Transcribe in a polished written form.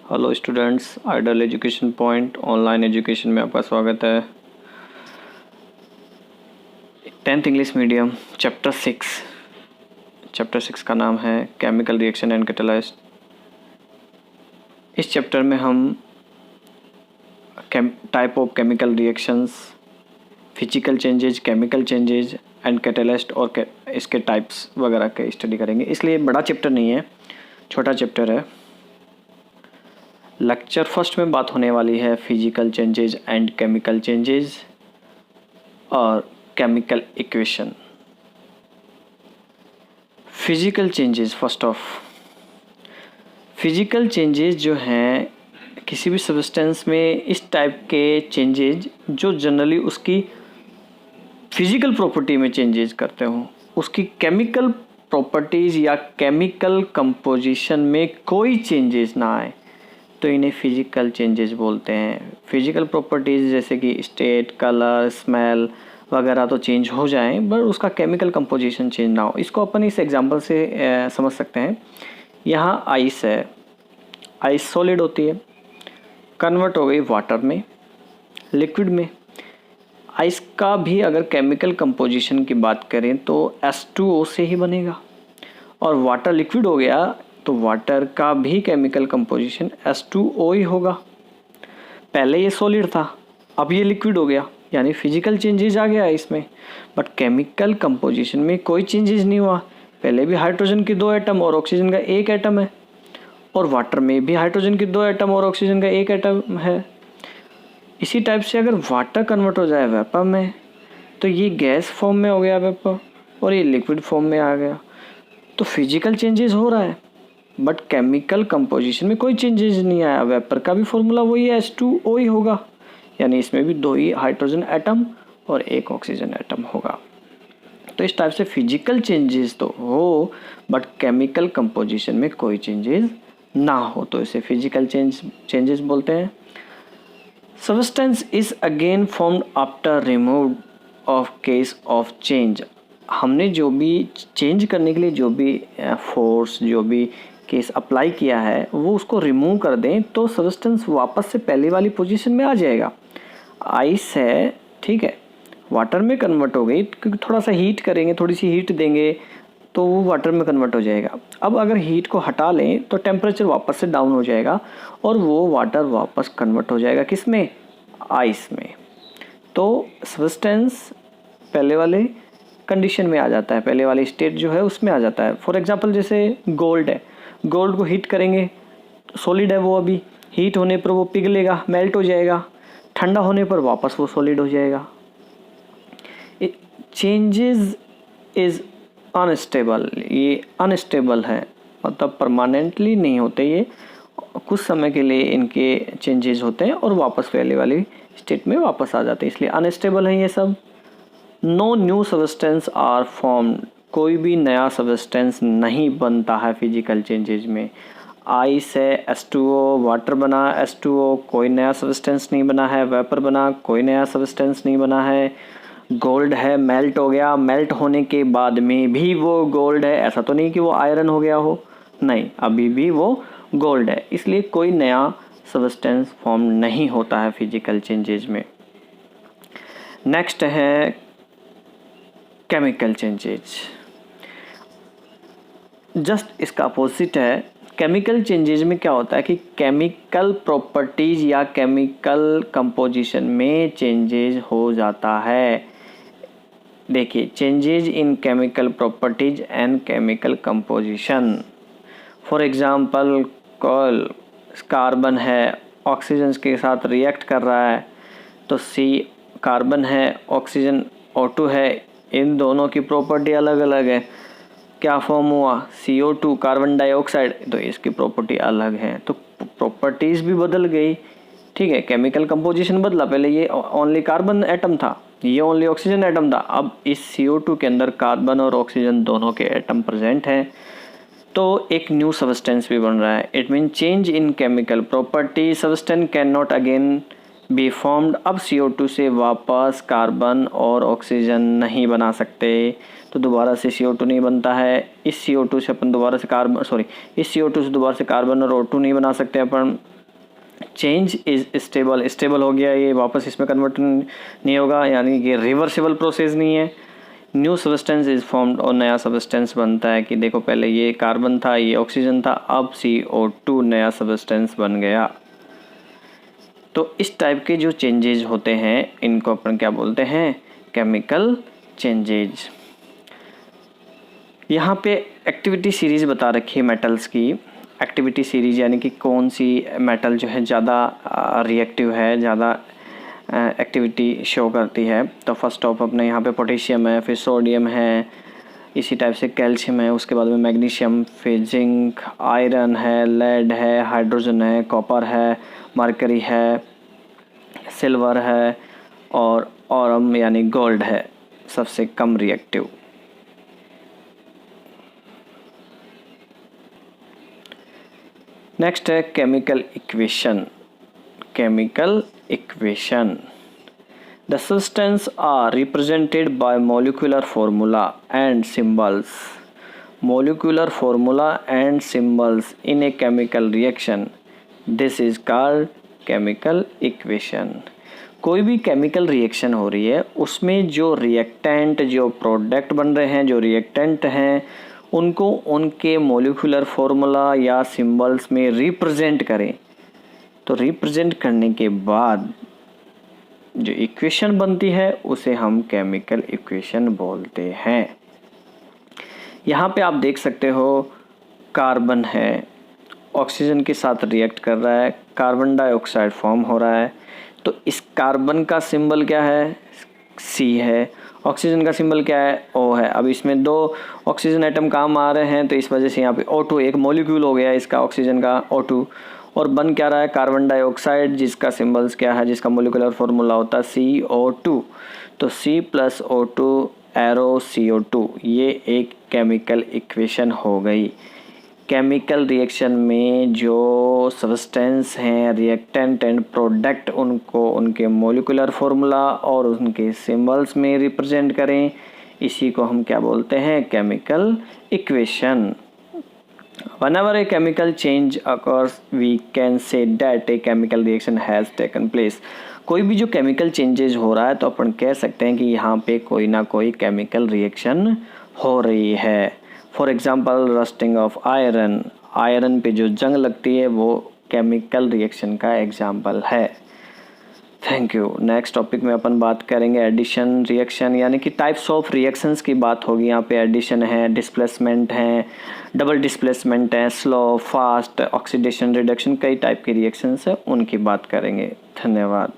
Hello students, ideal education point online education में आपका स्वागत है। 10th इंग्लिश मीडियम चैप्टर 6 का नाम है केमिकल रिएक्शन एंड कैटलाइस्ट। इस चैप्टर में हम type of chemical reactions, physical changes, chemical changes and catalyst और इसके टाइप्स वगैरह के स्टडी करेंगे। इसलिए बड़ा चैप्टर नहीं है, छोटा चैप्टर है। लेक्चर फर्स्ट में बात होने वाली है physical changes and chemical changes और chemical equation. Physical changes, first of physical changes जो हैं किसी भी सब्सटेंस में इस टाइप के चेंजेज जो जनरली उसकी फिजिकल प्रॉपर्टी में चेंजेस करते हो, उसकी केमिकल प्रॉपर्टीज़ या केमिकल कंपोजिशन में कोई चेंजेस ना आए तो इन्हें फिजिकल चेंजेस बोलते हैं। फिजिकल प्रॉपर्टीज़ जैसे कि स्टेट, कलर, स्मेल वगैरह तो चेंज हो जाएं, बट उसका केमिकल कंपोजिशन चेंज ना हो। इसको अपन इस एग्जांपल से समझ सकते हैं। यहाँ आइस है, आइस सॉलिड होती है, कन्वर्ट हो गई वाटर में, लिक्विड में। आइस का भी अगर केमिकल कंपोजिशन की बात करें तो H2O से ही बनेगा, और वाटर लिक्विड हो गया तो वाटर का भी केमिकल कंपोजिशन H2O ही होगा। पहले ये सॉलिड था, अब ये लिक्विड हो गया, यानी फिजिकल चेंजेस आ गया इसमें, बट केमिकल कंपोजिशन में कोई चेंजेस नहीं हुआ। पहले भी हाइड्रोजन के 2 एटम और ऑक्सीजन का 1 एटम है, और वाटर में भी हाइड्रोजन के 2 एटम और ऑक्सीजन का 1 एटम है। इसी टाइप से अगर वाटर कन्वर्ट हो जाए वेपर में तो ये गैस फॉर्म में हो गया वेपर, और ये लिक्विड फॉर्म में आ गया। तो फिजिकल चेंजेस हो रहा है, बट केमिकल कंपोजिशन में कोई चेंजेस नहीं आया। वेपर का भी फॉर्मूला वही है, H2O ही होगा, यानी इसमें भी 2 ही हाइड्रोजन एटम और 1 ऑक्सीजन एटम होगा। तो इस टाइप से फिजिकल चेंजेस तो हो, बट केमिकल कंपोजिशन में कोई चेंजेस ना हो तो इसे फिजिकल चेंजेस बोलते हैं। Substance is again formed after removed of case of change। हमने जो भी चेंज करने के लिए जो भी फोर्स, जो भी केस अप्लाई किया है वो उसको रिमूव कर दें तो सब्सटेंस वापस से पहले वाली पोजीशन में आ जाएगा। आइस है, ठीक है, वाटर में कन्वर्ट हो गई क्योंकि थोड़ा सा हीट करेंगे, थोड़ी सी हीट देंगे तो वो वाटर में कन्वर्ट हो जाएगा। अब अगर हीट को हटा लें तो टेम्परेचर वापस से डाउन हो जाएगा और वो वाटर वापस कन्वर्ट हो जाएगा किस में? आइस में। तो सब्सटेंस पहले वाले कंडीशन में आ जाता है, पहले वाली स्टेट जो है उसमें आ जाता है। फॉर एग्जांपल जैसे गोल्ड है, गोल्ड को हीट करेंगे, सॉलिड है वो, अभी हीट होने पर वो पिघलेगा, मेल्ट हो जाएगा, ठंडा होने पर वापस वो सॉलिड हो जाएगा। चेंजेस इज़ अनस्टेबल, ये अनस्टेबल है, मतलब परमानेंटली नहीं होते, ये कुछ समय के लिए इनके चेंजेस होते हैं और वापस पहले वाली स्टेट में वापस आ जाते हैं, इसलिए अनस्टेबल है ये सब। No new substance are formed, कोई भी नया सब्सटेंस नहीं बनता है फिजिकल चेंजेस में। आइस है, H2O, वाटर बना H2O, कोई नया सब्सटेंस नहीं बना है। वेपर बना, कोई नया सब्सटेंस नहीं बना है। गोल्ड है, मेल्ट हो गया, मेल्ट होने के बाद में भी वो गोल्ड है, ऐसा तो नहीं कि वो आयरन हो गया हो, नहीं, अभी भी वो गोल्ड है। इसलिए कोई नया सब्सटेंस फॉर्म नहीं होता है फिजिकल चेंजेस में। नेक्स्ट है केमिकल चेंजेस, जस्ट इसका अपोजिट है। केमिकल चेंजेस में क्या होता है कि केमिकल प्रॉपर्टीज़ या केमिकल कंपोजिशन में चेंजेस हो जाता है। देखिए, changes in chemical properties and chemical composition. For example carbon है, ऑक्सीजन के साथ रिएक्ट कर रहा है तो C कार्बन है, ऑक्सीजन O2 है, इन दोनों की प्रॉपर्टी अलग अलग है। क्या फॉर्म हुआ? CO2, कार्बन डाइऑक्साइड, तो इसकी प्रॉपर्टी अलग है, तो प्रॉपर्टीज़ भी बदल गई, ठीक है। केमिकल कंपोजिशन बदला, पहले ये ओनली कार्बन एटम था, ये ओनली ऑक्सीजन एटम था, अब इस CO2 के अंदर कार्बन और ऑक्सीजन दोनों के एटम प्रेजेंट हैं, तो एक न्यू सब्सटेंस भी बन रहा है। It mean change in chemical property, substance can not again be formed. अब CO2 से वापस कार्बन और ऑक्सीजन नहीं बना सकते, तो दोबारा से CO2 नहीं बनता है। इस CO2 से अपन दोबारा से इस CO2 से दोबारा से कार्बन और O2 नहीं बना सकते अपन, चेंज इज स्टेबल, स्टेबल हो गया, ये वापस इसमें कन्वर्ट नहीं होगा, यानी कि रिवर्सिबल प्रोसेस नहीं है। न्यू सब्सटेंस इज फॉर्म्ड, और नया सब्सटेंस बनता है कि देखो पहले ये कार्बन था, ये ऑक्सीजन था, अब CO2 नया सब्सटेंस बन गया। तो इस टाइप के जो चेंजेज होते हैं इनको अपन क्या बोलते हैं, केमिकल चेंजेज। यहाँ पे एक्टिविटी सीरीज़ बता रखी है मेटल्स की। एक्टिविटी सीरीज यानी कि कौन सी मेटल जो है ज़्यादा रिएक्टिव है, ज़्यादा एक्टिविटी शो करती है। तो फर्स्ट ऑफ अपने यहाँ पे पोटेशियम है, फिर सोडियम है, इसी टाइप से कैल्शियम है, उसके बाद में मैग्नीशियम, फिर जिंक, आयरन है, लेड है, हाइड्रोजन है, कॉपर है, मरकरी है, सिल्वर है और ऑरम यानी गोल्ड है सबसे कम रिएक्टिव। नेक्स्ट है chemical equation. Chemical equation, the substances are represented by molecular formula and symbols. Molecular formula and symbols in a chemical reaction, this is called chemical equation. कोई भी chemical reaction हो रही है उसमें जो रिएक्टेंट, जो product बन रहे हैं, जो रिएक्टेंट हैं, उनको उनके मोलिकुलर फॉर्मूला या सिंबल्स में रिप्रेजेंट करें। तो रिप्रेजेंट करने के बाद जो इक्वेशन बनती है उसे हम केमिकल इक्वेशन बोलते हैं। यहाँ पे आप देख सकते हो कार्बन है, ऑक्सीजन के साथ रिएक्ट कर रहा है, कार्बन डाइऑक्साइड फॉर्म हो रहा है। तो इस कार्बन का सिंबल क्या है, C है, ऑक्सीजन का सिंबल क्या है, O है। अब इसमें 2 ऑक्सीजन एटम काम आ रहे हैं तो इस वजह से यहाँ पे O2 एक मॉलिक्यूल हो गया इसका, ऑक्सीजन का O2, और बन क्या रहा है कार्बन डाइऑक्साइड, जिसका सिंबल्स क्या है, जिसका मोलिकुलर फॉर्मूला होता है CO2। तो C+O2 एरो CO2, ये एक केमिकल इक्वेशन हो गई। केमिकल रिएक्शन में जो सब्सटेंस हैं, रिएक्टेंट एंड प्रोडक्ट, उनको उनके मोलिकुलर फॉर्मूला और उनके सिंबल्स में रिप्रेजेंट करें, इसी को हम क्या बोलते हैं, chemical equation. Whenever a chemical change occurs, we can say that a chemical reaction has taken place. कोई भी जो केमिकल चेंजेज हो रहा है तो अपन कह सकते हैं कि यहाँ पे कोई ना कोई केमिकल रिएक्शन हो रही है। For example rusting of iron, iron पे जो जंग लगती है वो केमिकल रिएक्शन का एग्जांपल है। Thank you. नेक्स्ट टॉपिक में अपन बात करेंगे एडिशन रिएक्शन, यानी कि टाइप्स ऑफ रिएक्शंस की बात होगी। यहाँ पे एडिशन है, डिस्प्लेसमेंट है, डबल डिस्प्लेसमेंट है, स्लो, फास्ट, ऑक्सीडेशन, रिडक्शन, कई टाइप के रिएक्शंस है, उनकी बात करेंगे। धन्यवाद।